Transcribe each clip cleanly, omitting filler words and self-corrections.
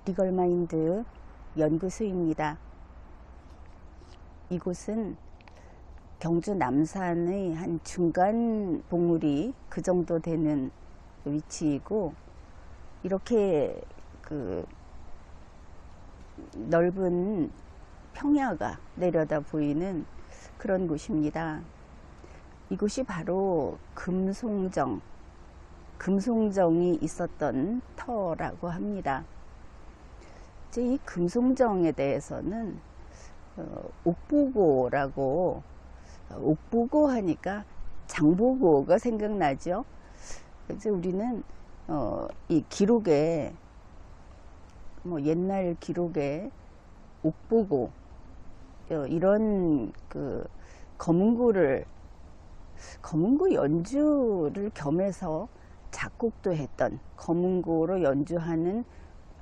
리걸마인드 연구소입니다. 이곳은 경주 남산의 한 중간 봉우리 그 정도 되는 위치이고, 이렇게 넓은 평야가 내려다 보이는 그런 곳입니다. 이곳이 바로 금송정이 있었던 터라고 합니다. 이제 이 금송정에 대해서는 옥보고라고, 옥보고 하니까 장보고가 생각나죠. 이제 우리는 이 기록에, 옛날 기록에 옥보고 이런 검은고 연주를 겸해서 작곡도 했던, 검은고로 연주하는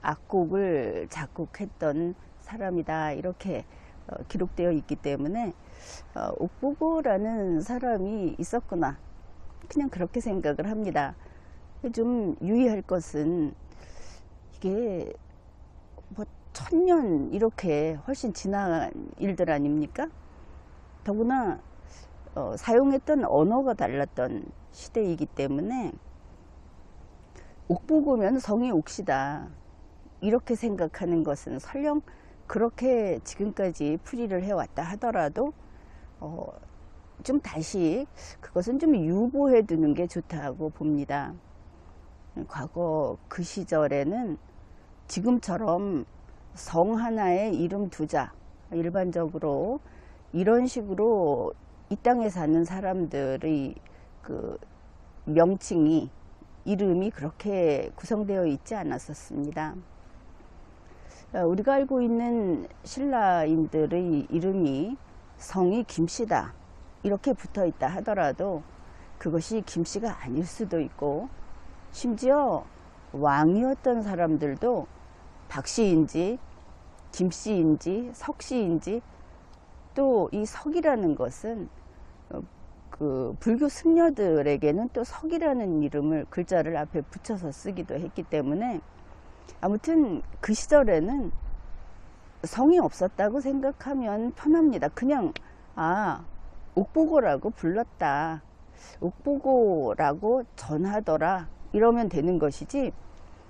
악곡을 작곡했던 사람이다, 이렇게 기록되어 있기 때문에 옥보고라는 사람이 있었구나, 그냥 그렇게 생각을 합니다. 좀 유의할 것은 이게 1000년 이렇게 훨씬 지난 일들 아닙니까? 더구나 사용했던 언어가 달랐던 시대이기 때문에 옥보고면 성이 옥시다, 이렇게 생각하는 것은 설령 그렇게 지금까지 풀이를 해왔다 하더라도 좀 다시 그것은 좀 유보해 두는 게 좋다고 봅니다. 과거 그 시절에는 지금처럼 성 하나에 이름 두자, 일반적으로 이런 식으로 이 땅에 사는 사람들의 명칭이, 이름이 그렇게 구성되어 있지 않았었습니다. 우리가 알고 있는 신라인들의 이름이 성이 김씨다, 이렇게 붙어 있다 하더라도 그것이 김씨가 아닐 수도 있고, 심지어 왕이었던 사람들도 박씨인지 김씨인지 석씨인지, 또 이 석이라는 것은 불교 승려들에게는 또 석이라는 이름을, 글자를 앞에 붙여서 쓰기도 했기 때문에, 아무튼 그 시절에는 성이 없었다고 생각하면 편합니다. 그냥 옥보고라고 불렀다, 옥보고라고 전하더라, 이러면 되는 것이지,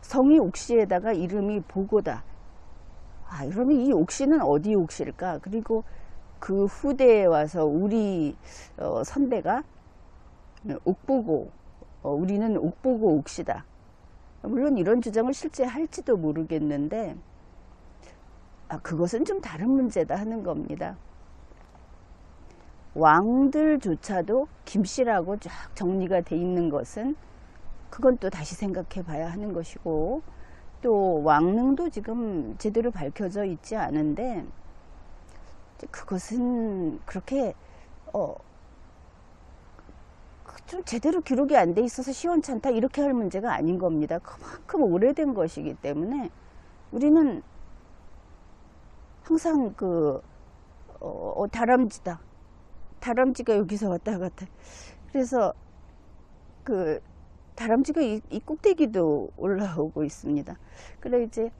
성이 옥시에다가 이름이 보고다, 이러면 이 옥시는 어디 옥시일까? 그리고 그 후대에 와서 우리 선대가 옥보고, 우리는 옥보고 옥시다, 물론 이런 주장을 실제 할지도 모르겠는데, 그것은 좀 다른 문제다 하는 겁니다. 왕들조차도 김씨라고 쫙 정리가 돼 있는 것은, 그건 또 다시 생각해 봐야 하는 것이고, 또 왕릉도 지금 제대로 밝혀져 있지 않은데, 그것은 그렇게 좀 제대로 기록이 안 돼 있어서 시원찮다, 이렇게 할 문제가 아닌 겁니다. 그만큼 오래된 것이기 때문에 우리는 항상 다람쥐다, 다람쥐가 여기서 왔다 갔다, 그래서 다람쥐가 이 꼭대기도 올라오고 있습니다. 그래 이제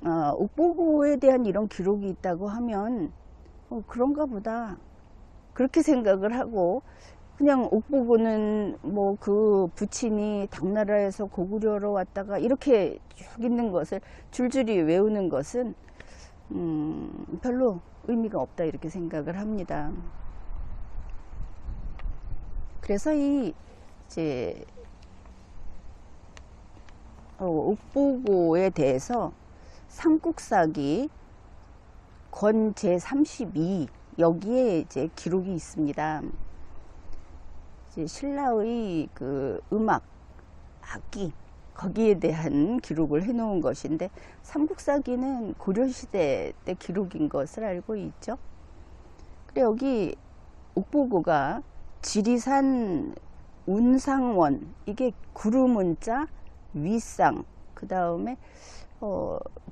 옥보고에 대한 이런 기록이 있다고 하면 그런가 보다, 그렇게 생각을 하고, 그냥 옥보고는 그 부친이 당나라에서 고구려로 왔다가 이렇게 쭉 있는 것을 줄줄이 외우는 것은 별로 의미가 없다, 이렇게 생각을 합니다. 그래서 이제 옥보고에 대해서 삼국사기 권 제32, 여기에 이제 기록이 있습니다. 이제 신라의 음악, 악기, 거기에 대한 기록을 해 놓은 것인데, 삼국사기는 고려시대 때 기록인 것을 알고 있죠. 그래 여기 옥보고가 지리산 운상원, 이게 구름운자 위상, 그 다음에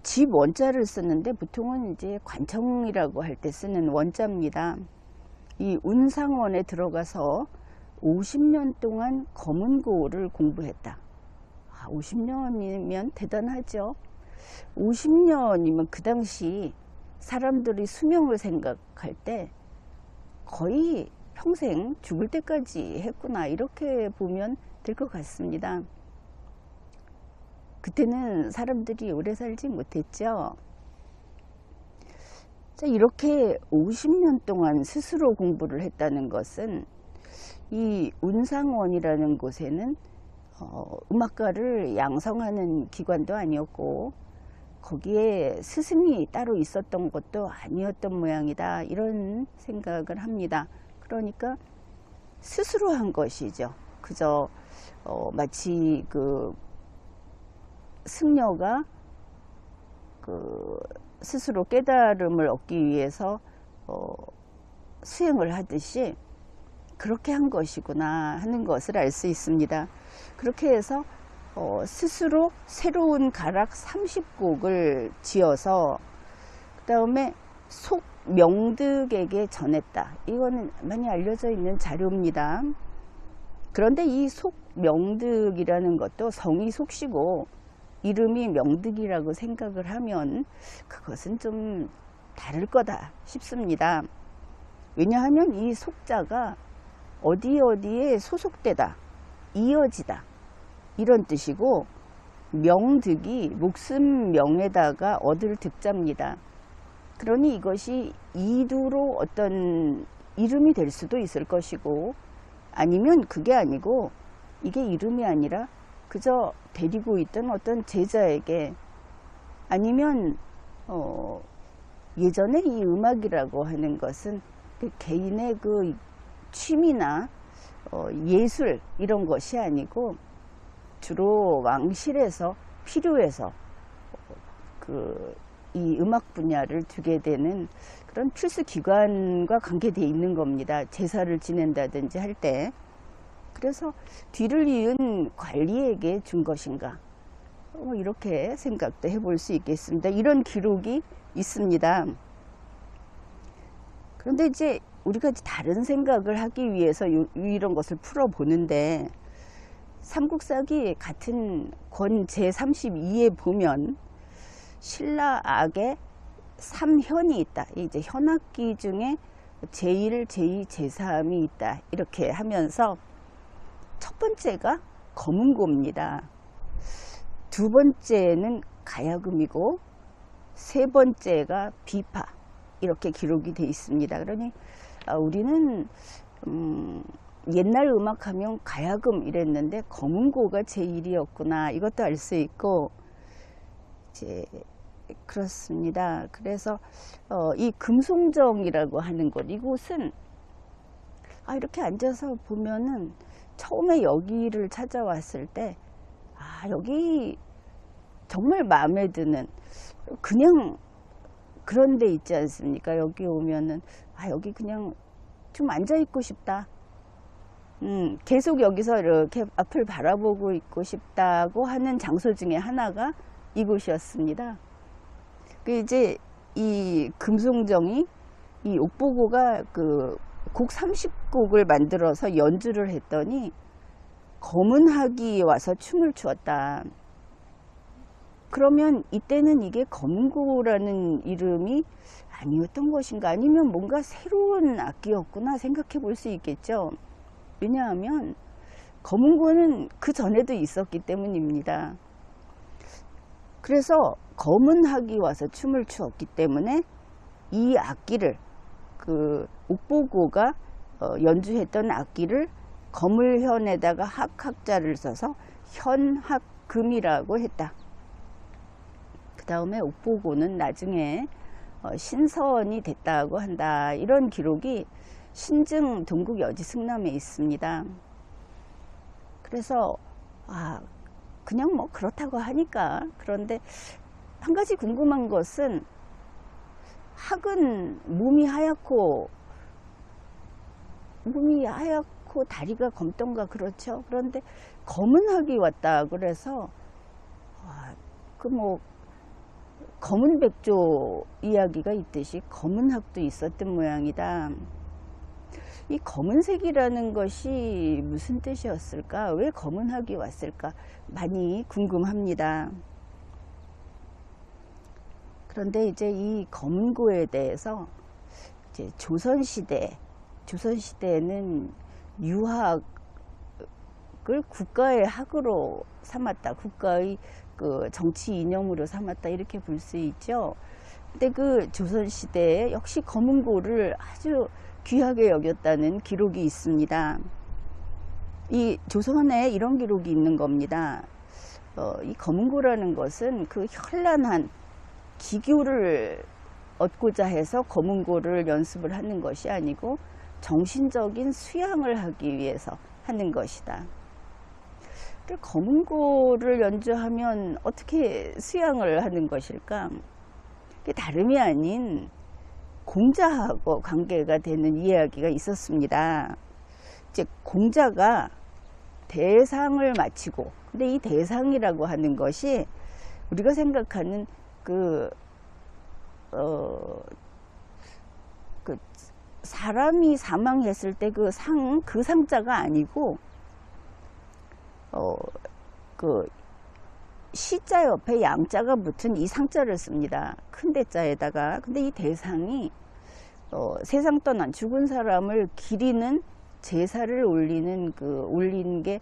집 원자를 쓰는데 보통은 이제 관청이라고 할 때 쓰는 원자입니다. 이 운상원에 들어가서 50년 동안 검은고를 공부했다. 50년이면 대단하죠. 50년이면 그 당시 사람들이 수명을 생각할 때 거의 평생 죽을 때까지 했구나, 이렇게 보면 될 것 같습니다. 그때는 사람들이 오래 살지 못했죠. 자, 이렇게 50년 동안 스스로 공부를 했다는 것은 이 운상원이라는 곳에는 음악가를 양성하는 기관도 아니었고 거기에 스승이 따로 있었던 것도 아니었던 모양이다, 이런 생각을 합니다. 그러니까 스스로 한 것이죠. 그저 마치 그 승려가 그 스스로 깨달음을 얻기 위해서 수행을 하듯이 그렇게 한 것이구나 하는 것을 알 수 있습니다. 그렇게 해서 스스로 새로운 가락 30곡을 지어서 그 다음에 속명득에게 전했다. 이거는 많이 알려져 있는 자료입니다. 그런데 이 속명득이라는 것도 성이 속시고 이름이 명득이라고 생각을 하면 그것은 좀 다를 거다 싶습니다. 왜냐하면 이 속자가 어디에 소속되다, 이어지다, 이런 뜻이고 명득이 목숨 명에다가 얻을 득자입니다. 그러니 이것이 이두로 어떤 이름이 될 수도 있을 것이고, 아니면 그게 아니고 이게 이름이 아니라 그저 데리고 있던 어떤 제자에게, 아니면 예전에 이 음악이라고 하는 것은 그 개인의 그 취미나 예술 이런 것이 아니고 주로 왕실에서 필요해서 이 음악 분야를 두게 되는 그런 필수 기관과 관계되어 있는 겁니다. 제사를 지낸다든지 할 때. 그래서 뒤를 이은 관리에게 준 것인가, 이렇게 생각도 해볼 수 있겠습니다. 이런 기록이 있습니다. 그런데 이제 우리가 다른 생각을 하기 위해서 이런 것을 풀어보는데, 삼국사기 같은 권 제32에 보면 신라악에 3현이 있다. 이제 현악기 중에 제1, 제2, 제3이 있다. 이렇게 하면서 첫 번째가 검은고입니다. 두 번째는 가야금이고 세 번째가 비파, 이렇게 기록이 되어 있습니다. 그러니 우리는 옛날 음악하면 가야금 이랬는데 검은고가 제1이었구나, 이것도 알 수 있고, 이제 그렇습니다. 그래서 이 금송정이라고 하는 곳, 이곳은 이렇게 앉아서 보면은 처음에 여기를 찾아왔을 때 여기 정말 마음에 드는, 그냥 그런 데 있지 않습니까? 여기 오면은 여기 그냥 좀 앉아 있고 싶다, 계속 여기서 이렇게 앞을 바라보고 있고 싶다고 하는 장소 중에 하나가 이곳이었습니다. 이제 이 금송정이, 이 옥보고가 곡 30곡을 만들어서 연주를 했더니 검은학이 와서 춤을 추었다. 그러면 이때는 이게 검은고라는 이름이 아니었던 것인가, 아니면 뭔가 새로운 악기였구나 생각해 볼 수 있겠죠. 왜냐하면 검은고는 그 전에도 있었기 때문입니다. 그래서 검은학이 와서 춤을 추었기 때문에 이 악기를, 옥보고가 연주했던 악기를 검을현에다가 학자를 써서 현학금이라고 했다. 그 다음에 옥보고는 나중에 신선이 됐다고 한다, 이런 기록이 신증 동국여지승남에 있습니다. 그래서 그냥 뭐 그렇다고 하니까. 그런데 한 가지 궁금한 것은, 학은 몸이 하얗고 다리가 검던가, 그렇죠. 그런데 검은 학이 왔다 그래서 검은 백조 이야기가 있듯이 검은 학도 있었던 모양이다. 이 검은색이라는 것이 무슨 뜻이었을까? 왜 검은 학이 왔을까? 많이 궁금합니다. 그런데 이제 이 검은고에 대해서 이제 조선시대에는 유학을 국가의 학으로 삼았다. 국가의 그 정치 이념으로 삼았다. 이렇게 볼 수 있죠. 근데 그 조선시대에 역시 검은고를 아주 귀하게 여겼다는 기록이 있습니다. 이 조선에 이런 기록이 있는 겁니다. 이 검은고라는 것은 그 현란한 기교를 얻고자 해서 검은고를 연습을 하는 것이 아니고 정신적인 수양을 하기 위해서 하는 것이다. 검은고를 연주하면 어떻게 수양을 하는 것일까? 그게 다름이 아닌 공자하고 관계가 되는 이야기가 있었습니다. 이제 공자가 대상을 마치고, 근데 이 대상이라고 하는 것이 우리가 생각하는 그 사람이 사망했을 때 그 상자가 아니고 그 시자 옆에 양자가 붙은 이 상자를 씁니다. 큰 대자에다가. 근데 이 대상이 세상 떠난 죽은 사람을 기리는 제사를 올리는 게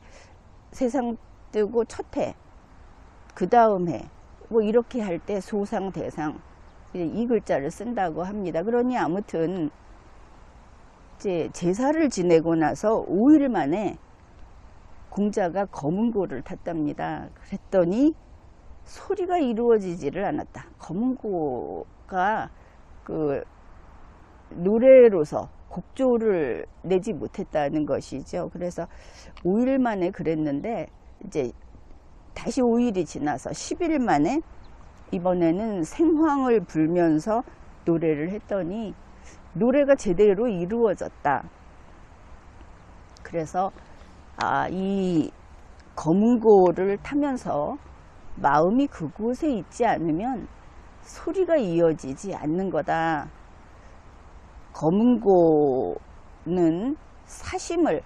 세상 뜨고 첫 해, 그 다음 해, 뭐 이렇게 할 때 소상 대상 이 글자를 쓴다고 합니다. 그러니 아무튼 이제 제사를 지내고 나서 5일 만에 공자가 검은고를 탔답니다. 그랬더니 소리가 이루어지지를 않았다. 검은고가 그 노래로서 곡조를 내지 못했다는 것이죠. 그래서 5일 만에 그랬는데 이제 다시 5일이 지나서 10일 만에 이번에는 생황을 불면서 노래를 했더니 노래가 제대로 이루어졌다. 그래서 이 검은고를 타면서 마음이 그곳에 있지 않으면 소리가 이어지지 않는 거다. 검은고는 사심을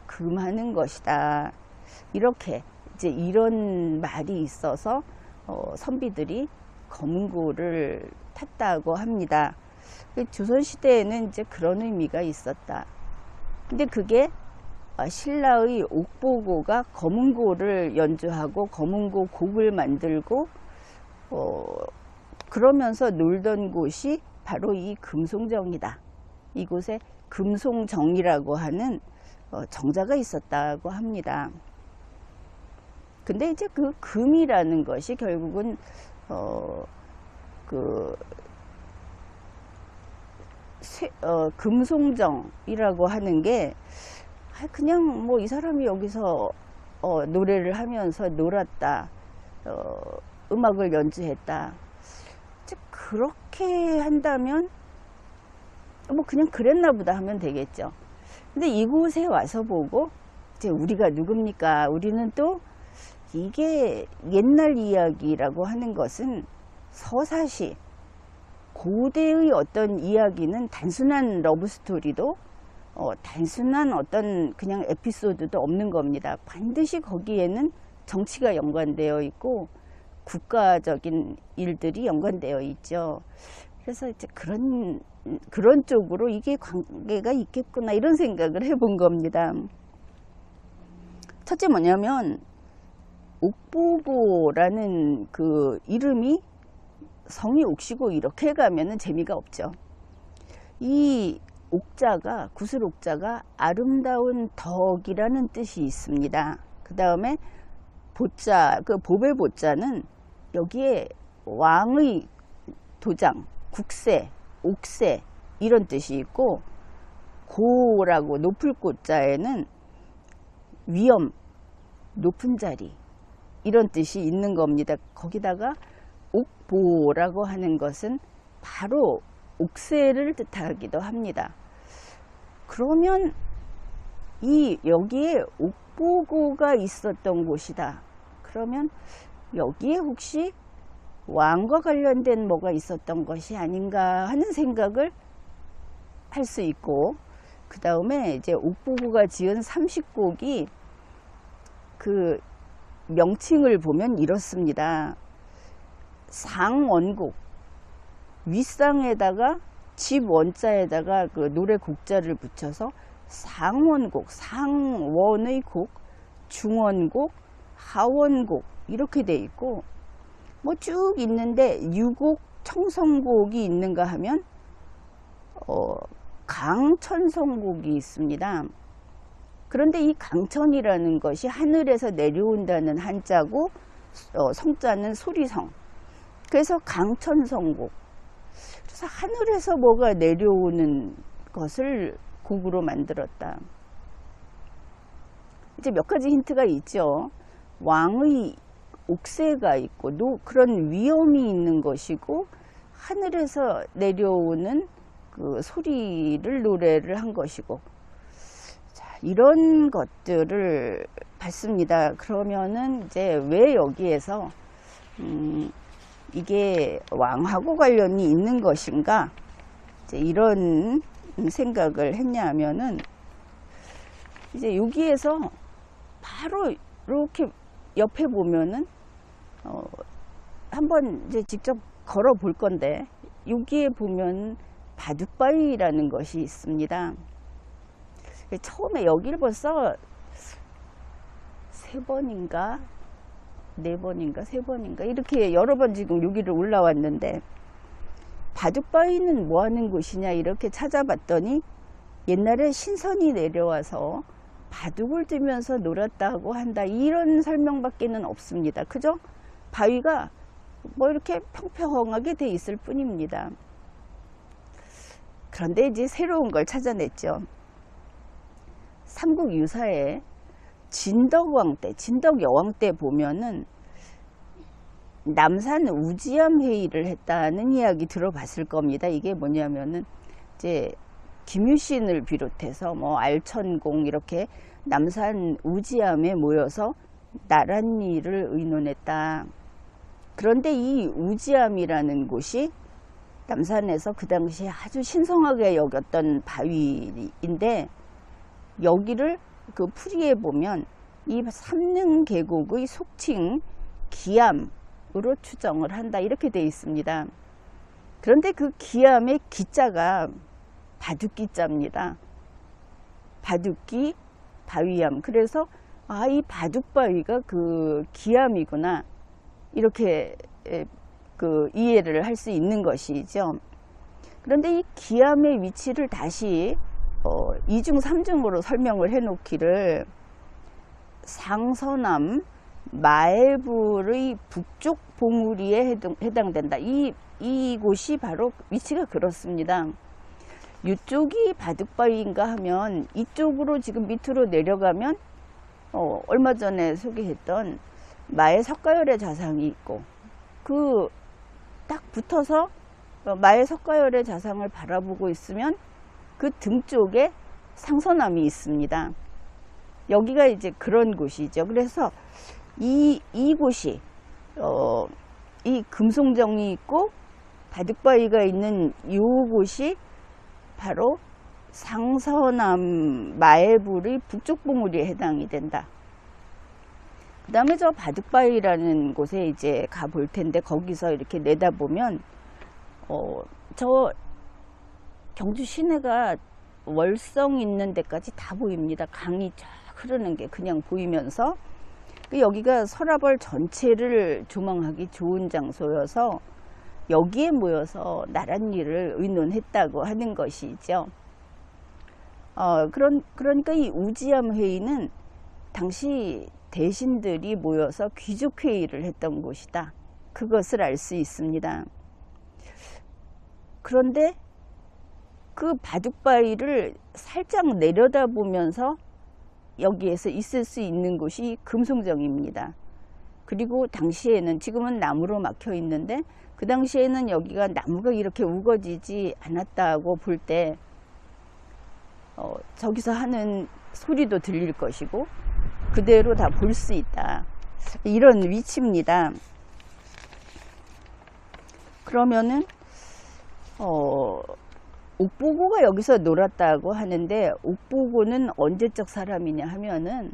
금하는 것이다. 이렇게 이제 이런 말이 있어서 선비들이 검은고를 탔다고 합니다. 조선시대에는 이제 그런 의미가 있었다. 근데 그게 신라의 옥보고가 검은고를 연주하고 검은고 곡을 만들고 그러면서 놀던 곳이 바로 이 금송정이다. 이곳에 금송정이라고 하는 정자가 있었다고 합니다. 근데 이제 그 금이라는 것이 결국은 금송정이라고 하는 게 그냥 뭐 이 사람이 여기서 노래를 하면서 놀았다, 음악을 연주했다, 그렇게 한다면 뭐 그냥 그랬나 보다 하면 되겠죠. 근데 이곳에 와서 보고 이제 우리가 누굽니까? 우리는 또 이게 옛날 이야기라고 하는 것은 서사시, 고대의 어떤 이야기는 단순한 러브스토리도 단순한 어떤 그냥 에피소드도 없는 겁니다. 반드시 거기에는 정치가 연관되어 있고 국가적인 일들이 연관되어 있죠. 그래서 이제 그런 쪽으로 이게 관계가 있겠구나 이런 생각을 해본 겁니다. 첫째 뭐냐면 옥보고라는 그 이름이 성이 옥시고 이렇게 가면은 재미가 없죠. 이 옥자가, 구슬옥자가 아름다운 덕이라는 뜻이 있습니다. 그 다음에 보자, 그 보배 보자는 여기에 왕의 도장, 국세, 옥세 이런 뜻이 있고, 고라고 높을 고자에는 위엄, 높은 자리 이런 뜻이 있는 겁니다. 거기다가 옥보라고 하는 것은 바로 옥세를 뜻하기도 합니다. 그러면 여기에 옥보고가 있었던 곳이다. 그러면 여기에 혹시 왕과 관련된 뭐가 있었던 것이 아닌가 하는 생각을 할 수 있고, 그 다음에 이제 옥보고가 지은 30곡이 그 명칭을 보면 이렇습니다. 상원곡, 윗상에다가 집 원자에다가 그 노래 곡자를 붙여서 상원곡, 상원의 곡, 중원곡, 하원곡 이렇게 돼 있고 뭐 쭉 있는데 유곡, 청성곡이 있는가 하면 강천성곡이 있습니다. 그런데 이 강천이라는 것이 하늘에서 내려온다는 한자고 성자는 소리성. 그래서 강천성곡. 그래서 하늘에서 뭐가 내려오는 것을 곡으로 만들었다. 이제 몇 가지 힌트가 있죠. 왕의 옥새가 있고 그런 위험이 있는 것이고 하늘에서 내려오는 그 소리를 노래를 한 것이고 이런 것들을 봤습니다. 그러면은 이제 왜 여기에서 이게 왕하고 관련이 있는 것인가 이제 이런 생각을 했냐 하면은 이제 여기에서 바로 이렇게 옆에 보면은 한번 이제 직접 걸어 볼 건데 여기에 보면 바둑바위라는 것이 있습니다. 처음에 여기를 벌써 3번인가 4번인가 3번인가 이렇게 여러 번 지금 여기를 올라왔는데 바둑바위는 뭐 하는 곳이냐 이렇게 찾아봤더니 옛날에 신선이 내려와서 바둑을 두면서 놀았다고 한다 이런 설명밖에는 없습니다. 그죠? 바위가 뭐 이렇게 평평하게 돼 있을 뿐입니다. 그런데 이제 새로운 걸 찾아냈죠. 삼국 유사에 진덕왕 때, 진덕여왕 때 보면은 남산 우지암 회의를 했다는 이야기 들어봤을 겁니다. 이게 뭐냐면은 이제 김유신을 비롯해서 뭐 알천공 이렇게 남산 우지암에 모여서 나랏일을 의논했다. 그런데 이 우지암이라는 곳이 남산에서 그 당시에 아주 신성하게 여겼던 바위인데 여기를 그 풀이에 보면 이 삼릉 계곡의 속칭 기암으로 추정을 한다 이렇게 되어 있습니다. 그런데 그 기암의 기자가 바둑기자입니다. 바둑기 바위암. 그래서 이 바둑바위가 그 기암이구나 이렇게 그 이해를 할 수 있는 것이죠. 그런데 이 기암의 위치를 다시 2중 3중으로 설명을 해 놓기를 상서남 마애불의 북쪽 봉우리에 해당된다. 이곳이 바로 위치가 그렇습니다. 이쪽이 바둑바위인가 하면 이쪽으로 지금 밑으로 내려가면 얼마 전에 소개했던 마애 석가열의 자상이 있고 그 딱 붙어서 마애 석가열의 자상을 바라보고 있으면 그 등 쪽에 상서남이 있습니다. 여기가 이제 그런 곳이죠. 그래서 이곳이 이 금송정이 있고 바둑바위가 있는 이곳이 바로 상서남 마애불의 북쪽 봉우리에 해당이 된다. 그 다음에 저 바둑바위라는 곳에 이제 가볼 텐데 거기서 이렇게 내다보면 저 경주 시내가 월성 있는 데까지 다 보입니다. 강이 쫙 흐르는 게 그냥 보이면서 여기가 서라벌 전체를 조망하기 좋은 장소여서 여기에 모여서 나랏일을 의논했다고 하는 것이죠. 그러니까 이 우지암 회의는 당시 대신들이 모여서 귀족 회의를 했던 곳이다. 그것을 알 수 있습니다. 그런데 그 바둑바위를 살짝 내려다보면서 여기에서 있을 수 있는 곳이 금송정입니다. 그리고 당시에는 지금은 나무로 막혀 있는데 그 당시에는 여기가 나무가 이렇게 우거지지 않았다고 볼 때 저기서 하는 소리도 들릴 것이고 그대로 다 볼 수 있다. 이런 위치입니다. 그러면은 옥보고가 여기서 놀았다고 하는데 옥보고는 언제적 사람이냐 하면은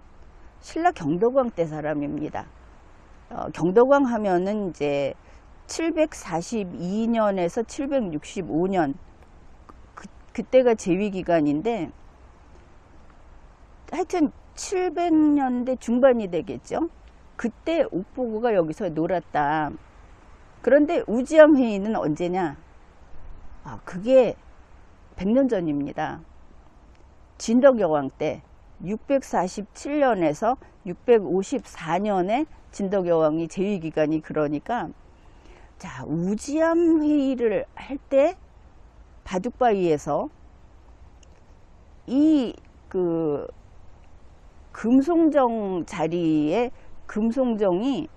신라 경덕왕 때 사람입니다. 경덕왕 하면은 이제 742년에서 765년 그때가 재위기간인데 하여튼 700년대 중반이 되겠죠. 그때 옥보고가 여기서 놀았다. 그런데 우지암 회의는 언제냐? 그게 100년 전입니다. 진덕여왕 때 647년에서 654년에 진덕여왕이 재위기간이 그러니까 자, 우지암 회의를 할 때 바둑바위에서 이 금송정 자리에 금송정이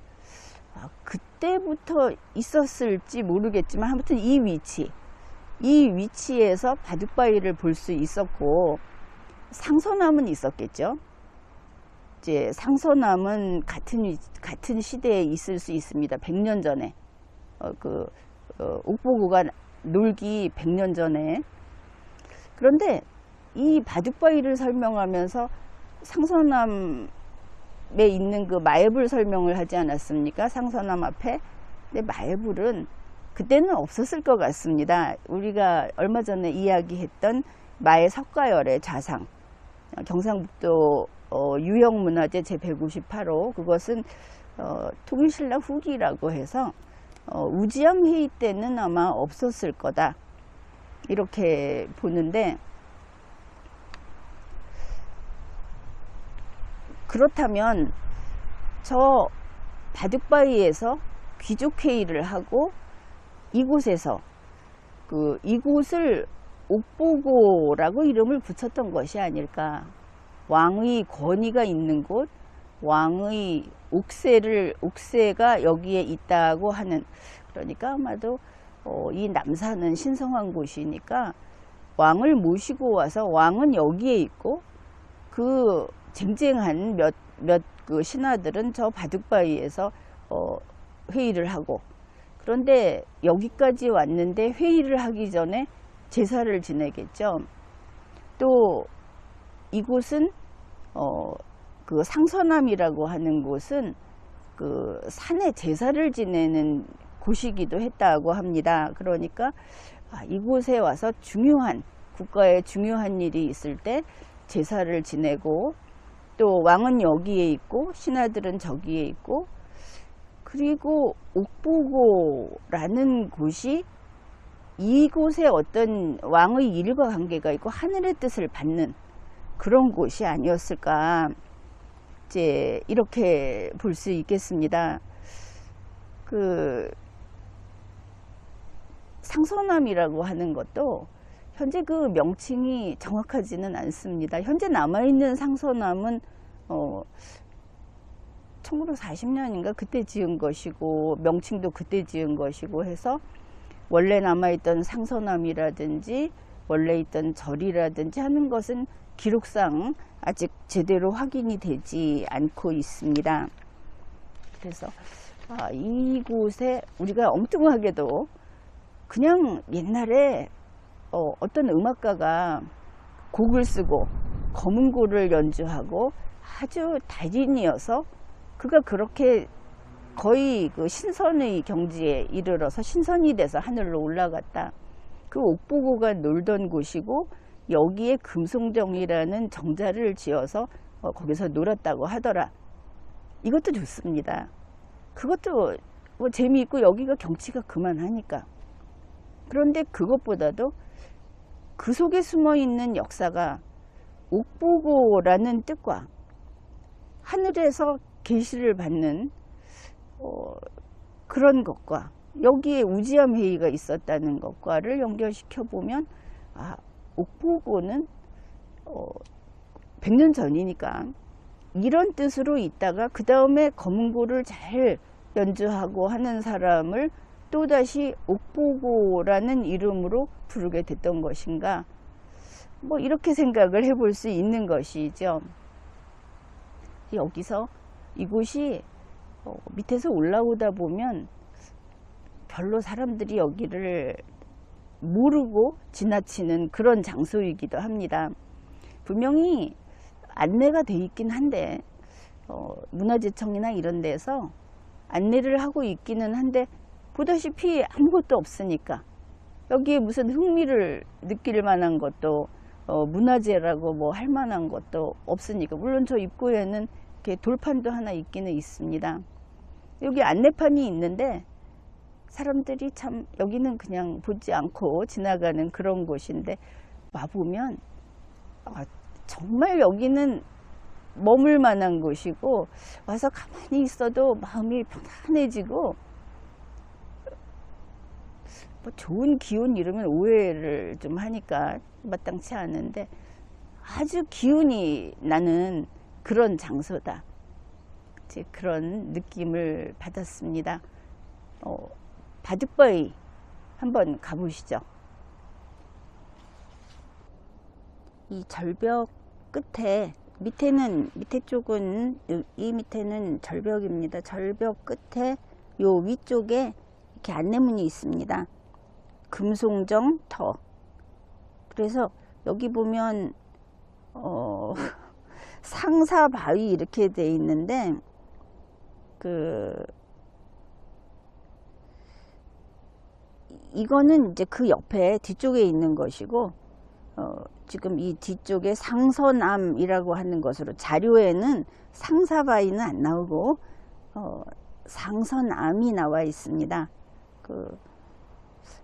그때부터 있었을지 모르겠지만 아무튼 이 위치에서 바둑바위를 볼 수 있었고 상서남은 있었겠죠. 이제 상서남은 같은 시대에 있을 수 있습니다. 100년 전에 옥보고가 놀기 100년 전에. 그런데 이 바둑바위를 설명하면서 상서남에 있는 그 마애불 설명을 하지 않았습니까? 상서남 앞에. 근데 마애불은 그때는 없었을 것 같습니다. 우리가 얼마 전에 이야기했던 마애 석가열의 좌상, 경상북도 유형문화재 제158호, 그것은 통일신라 후기라고 해서 우지암 회의 때는 아마 없었을 거다 이렇게 보는데, 그렇다면 저 바둑바위에서 귀족회의를 하고 이곳에서 이곳을 옥보고라고 이름을 붙였던 것이 아닐까. 왕의 권위가 있는 곳, 왕의 옥새가 여기에 있다고 하는, 그러니까 아마도 이 남산은 신성한 곳이니까 왕을 모시고 와서 왕은 여기에 있고 그 쟁쟁한 몇 그 신하들은 저 바둑바위에서 회의를 하고, 그런데 여기까지 왔는데 회의를 하기 전에 제사를 지내겠죠. 또 이곳은 그 상서남이라고 하는 곳은 그 산에 제사를 지내는 곳이기도 했다고 합니다. 그러니까 이곳에 와서 국가에 중요한 일이 있을 때 제사를 지내고, 또 왕은 여기에 있고 신하들은 저기에 있고, 그리고 옥보고라는 곳이 이곳에 어떤 왕의 일과 관계가 있고 하늘의 뜻을 받는 그런 곳이 아니었을까, 이제 이렇게 볼 수 있겠습니다. 그 상서남이라고 하는 것도 현재 그 명칭이 정확하지는 않습니다. 현재 남아있는 상서남은 1940년인가 그때 지은 것이고 명칭도 그때 지은 것이고 해서 원래 남아있던 상서남이라든지 원래 있던 절이라든지 하는 것은 기록상 아직 제대로 확인이 되지 않고 있습니다. 그래서 이곳에 우리가 엉뚱하게도 그냥 옛날에 어떤 음악가가 곡을 쓰고 검은고를 연주하고 아주 달인이어서 그가 그렇게 거의 그 신선의 경지에 이르러서 신선이 돼서 하늘로 올라갔다. 그 옥보고가 놀던 곳이고 여기에 금송정이라는 정자를 지어서 거기서 놀았다고 하더라. 이것도 좋습니다. 그것도 뭐 재미있고 여기가 경치가 그만하니까. 그런데 그것보다도 그 속에 숨어있는 역사가 옥보고라는 뜻과 하늘에서 계시를 받는 그런 것과 여기에 우지암 회의가 있었다는 것과를 연결시켜 보면 옥보고는 100년 전이니까 이런 뜻으로 있다가 그 다음에 검은고를 잘 연주하고 하는 사람을 또다시 옥보고라는 이름으로 부르게 됐던 것인가, 뭐 이렇게 생각을 해볼 수 있는 것이죠. 여기서 이곳이 밑에서 올라오다 보면 별로 사람들이 여기를 모르고 지나치는 그런 장소이기도 합니다. 분명히 안내가 돼 있긴 한데 문화재청이나 이런 데서 안내를 하고 있기는 한데 보다시피 아무것도 없으니까 여기에 무슨 흥미를 느낄 만한 것도 문화재라고 뭐 할 만한 것도 없으니까. 물론 저 입구에는 이렇게 돌판도 하나 있기는 있습니다. 여기 안내판이 있는데 사람들이 참 여기는 그냥 보지 않고 지나가는 그런 곳인데, 와보면 정말 여기는 머물 만한 곳이고, 와서 가만히 있어도 마음이 편안해지고, 뭐 좋은 기운 이러면 오해를 좀 하니까 마땅치 않은데 아주 기운이 나는 그런 장소다, 이제 그런 느낌을 받았습니다. 바둑바위 한번 가보시죠. 이 절벽 끝에, 밑에 쪽은, 이 밑에는 절벽입니다. 절벽 끝에 요 위쪽에 이렇게 안내문이 있습니다. 금송정 터. 그래서 여기 보면 상사바위 이렇게 돼 있는데, 이거는 이제 그 옆에 뒤쪽에 있는 것이고, 지금 이 뒤쪽에 상서남이라고 하는 것으로, 자료에는 상사바위는 안 나오고 상서남이 나와 있습니다.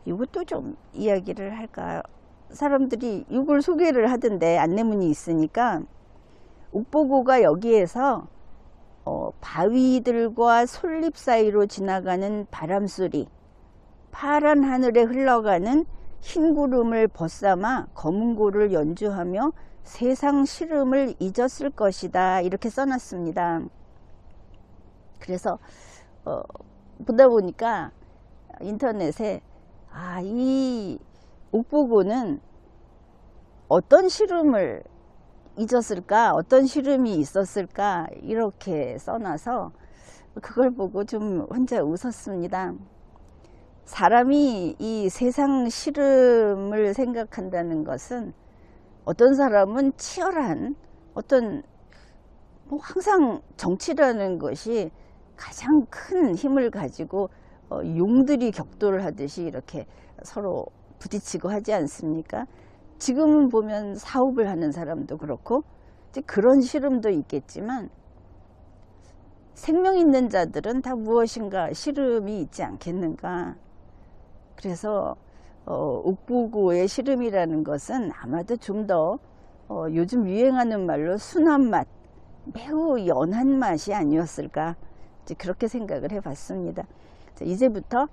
이것도 좀 이야기를 할까요? 사람들이 이걸 소개를 하던데, 안내문이 있으니까. 옥보고가 여기에서 바위들과 솔잎 사이로 지나가는 바람소리, 파란 하늘에 흘러가는 흰 구름을 벗삼아 검은 고를 연주하며 세상 시름을 잊었을 것이다, 이렇게 써놨습니다. 그래서 보다 보니까 인터넷에 이 옥보고는 어떤 시름을 잊었을까, 어떤 시름이 있었을까, 이렇게 써놔서 그걸 보고 좀 혼자 웃었습니다. 사람이 이 세상 시름을 생각한다는 것은, 어떤 사람은 치열한 항상 정치라는 것이 가장 큰 힘을 가지고 용들이 격돌을 하듯이 이렇게 서로 부딪히고 하지 않습니까? 지금은 보면 사업을 하는 사람도 그렇고 이제 그런 시름도 있겠지만, 생명 있는 자들은 다 무엇인가 시름이 있지 않겠는가. 그래서 옥보고의 시름이라는 것은 아마도 좀 더 요즘 유행하는 말로 순한 맛, 매우 연한 맛이 아니었을까, 이제 그렇게 생각을 해봤습니다. 자, 이제부터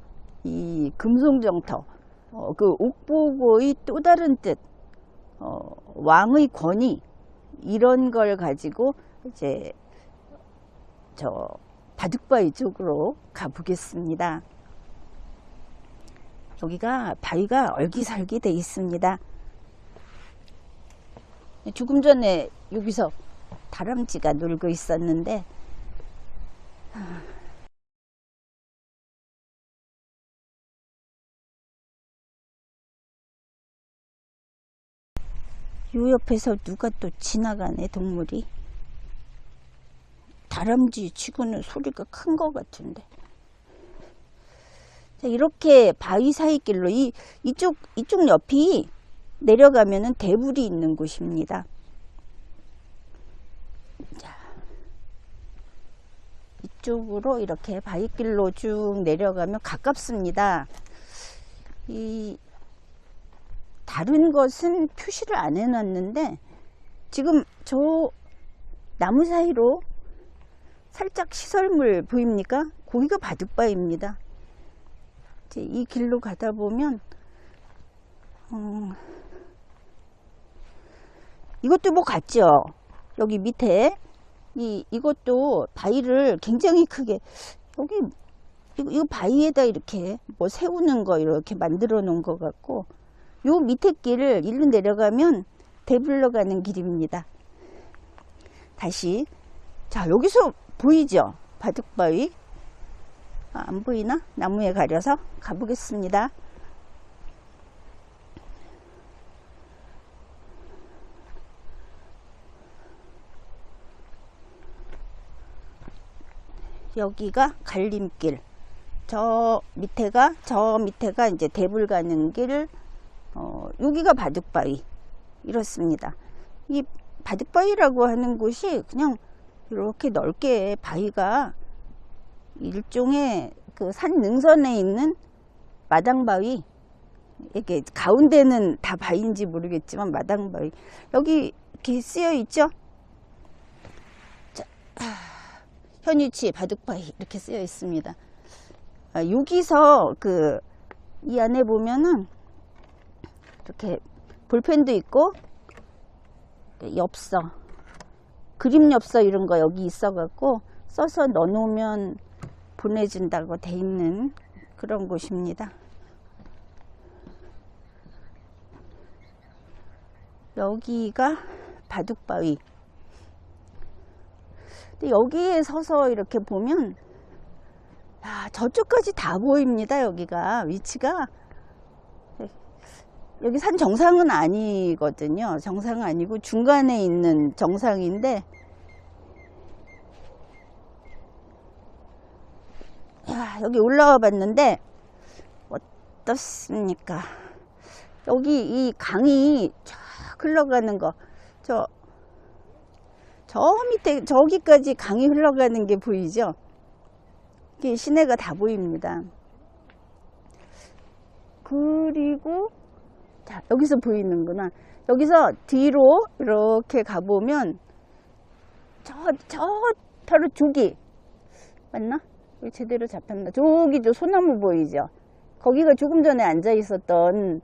이 금송정터, 그 옥보고의 또 다른 뜻, 왕의 권위, 이런 걸 가지고 이제 저 바둑바위 쪽으로 가보겠습니다. 여기가 바위가 얼기설기 돼 있습니다. 조금 전에 여기서 다람쥐가 놀고 있었는데, 요 옆에서 누가 또 지나가네, 동물이. 다람쥐 치고는 소리가 큰 것 같은데. 자, 이렇게 바위 사이 길로 이쪽 옆이 내려가면은 대불이 있는 곳입니다. 자, 이쪽으로 이렇게 바위길로 쭉 내려가면 가깝습니다. 다른 것은 표시를 안 해놨는데, 지금 저 나무 사이로 살짝 시설물 보입니까? 거기가 바둑바위입니다. 이제 이 길로 가다 보면 이것도 뭐 같죠? 여기 밑에 이것도 바위를 굉장히 크게, 여기 이거 바위에다 이렇게 뭐 세우는 거 이렇게 만들어 놓은 것 같고, 요 밑에 길을 일로 내려가면 대불러 가는 길입니다. 다시, 자, 여기서 보이죠? 바둑바위. 안 보이나? 나무에 가려서 가보겠습니다. 여기가 갈림길. 저 밑에가 이제 대불 가는 길, 여기가 바둑바위. 이렇습니다. 이 바둑바위라고 하는 곳이 그냥 이렇게 넓게 바위가 일종의 그 산 능선에 있는 마당바위, 이게 가운데는 다 바위인지 모르겠지만 마당바위, 여기 이렇게 쓰여 있죠. 자, 현위치 바둑바위 이렇게 쓰여 있습니다. 여기서 그 이 안에 보면은 이렇게 볼펜도 있고 엽서, 그림 엽서 이런 거 여기 있어 갖고 써서 넣어 놓으면 보내준다고 돼 있는 그런 곳입니다. 여기가 바둑바위. 근데 여기에 서서 이렇게 보면, 야, 저쪽까지 다 보입니다. 여기가 위치가, 여기 산 정상은 아니거든요. 정상은 아니고 중간에 있는 정상인데, 야, 여기 올라와 봤는데 어떻습니까? 여기 이 강이 쫙 흘러가는 거, 저 밑에 저기까지 강이 흘러가는 게 보이죠? 이게 시내가 다 보입니다. 그리고 자, 여기서 보이는구나. 여기서 뒤로 이렇게 가보면 저 바로 저기 맞나? 여기 제대로 잡혔나? 저기도 소나무 보이죠? 거기가 조금 전에 앉아 있었던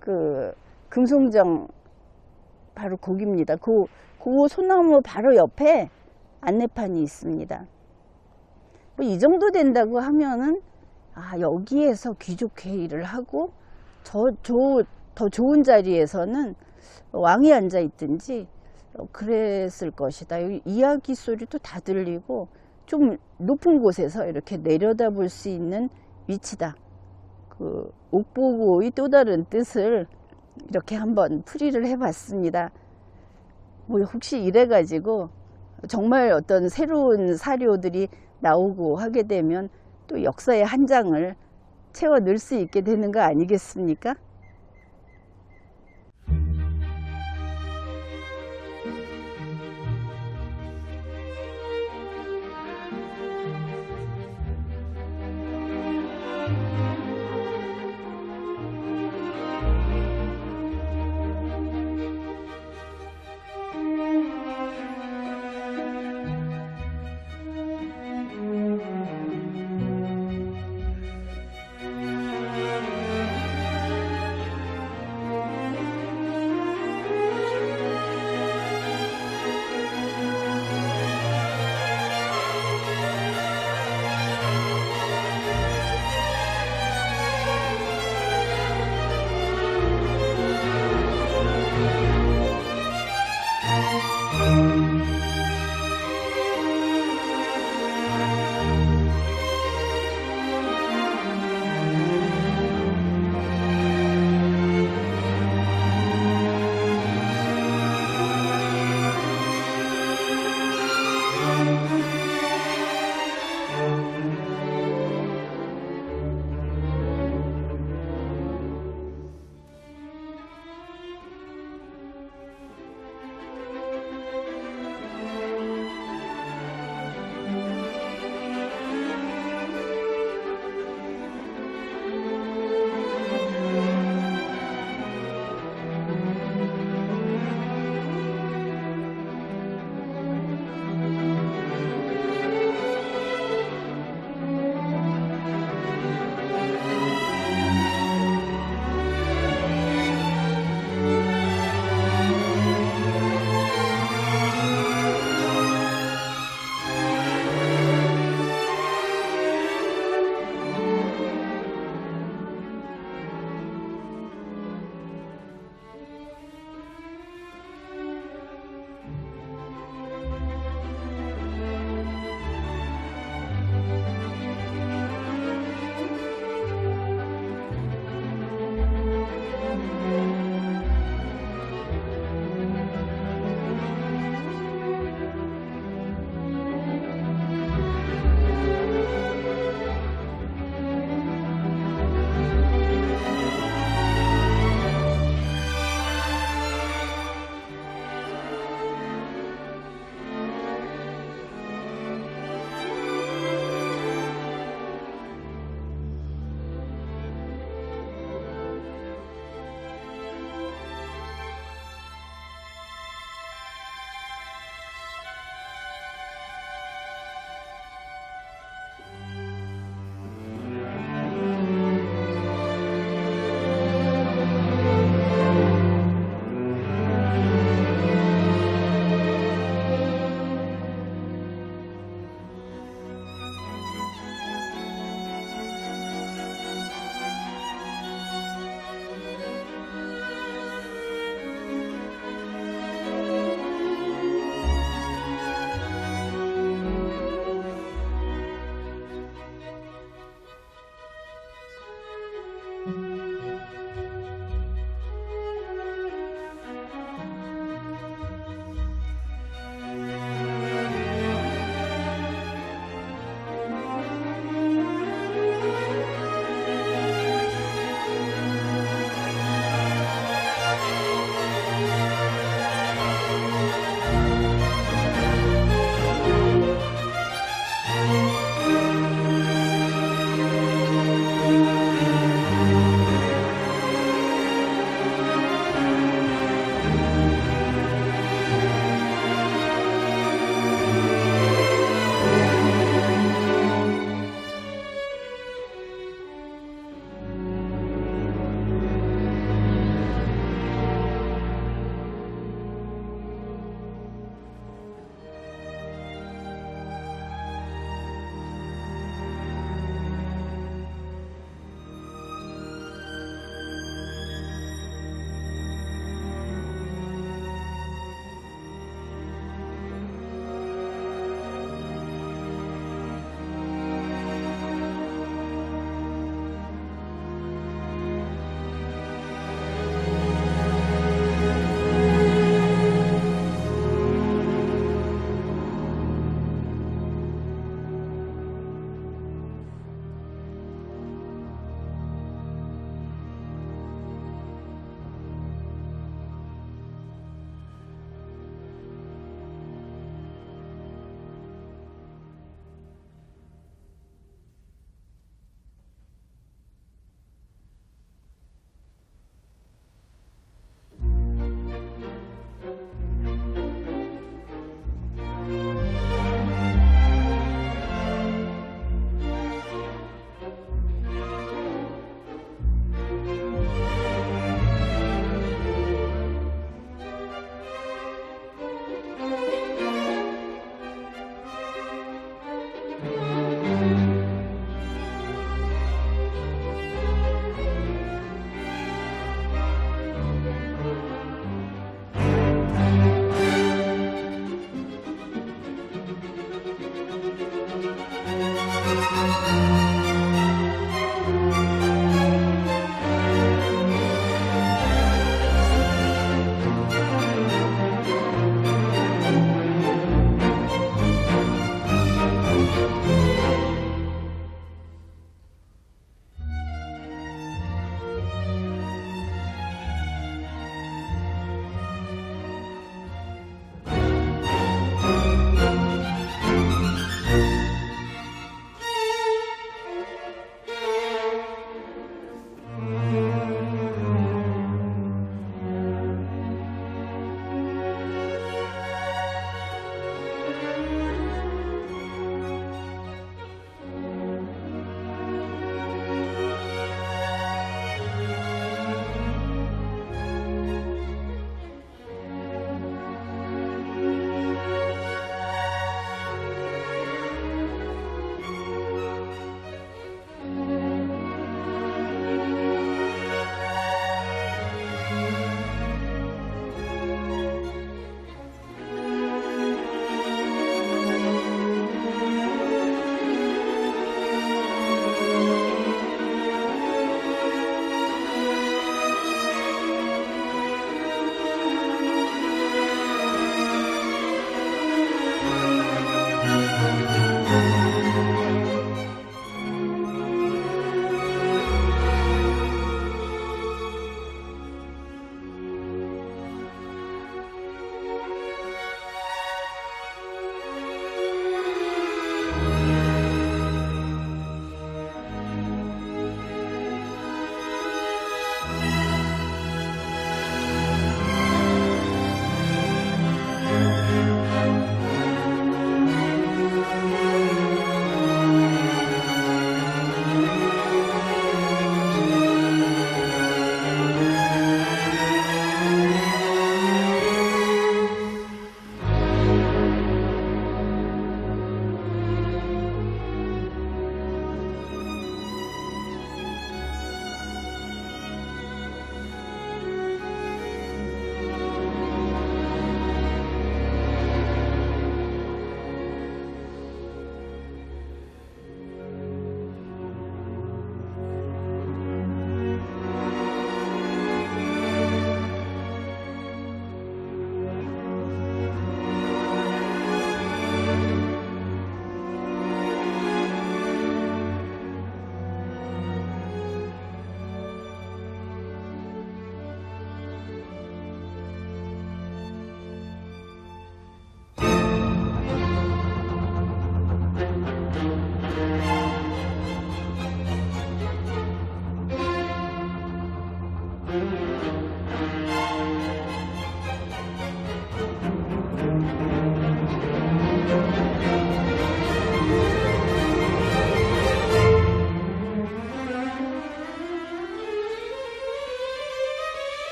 그 금송정 바로 거기입니다. 그 소나무 바로 옆에 안내판이 있습니다. 뭐 이 정도 된다고 하면은, 아, 여기에서 귀족 회의를 하고 더 좋은 자리에서는 왕이 앉아 있든지 그랬을 것이다. 이야기 소리도 다 들리고 좀 높은 곳에서 이렇게 내려다볼 수 있는 위치다. 그 옥보고의 또 다른 뜻을 이렇게 한번 풀이를 해봤습니다. 뭐 혹시 이래가지고 정말 어떤 새로운 사료들이 나오고 하게 되면 또 역사의 한 장을 채워 넣을 수 있게 되는 거 아니겠습니까?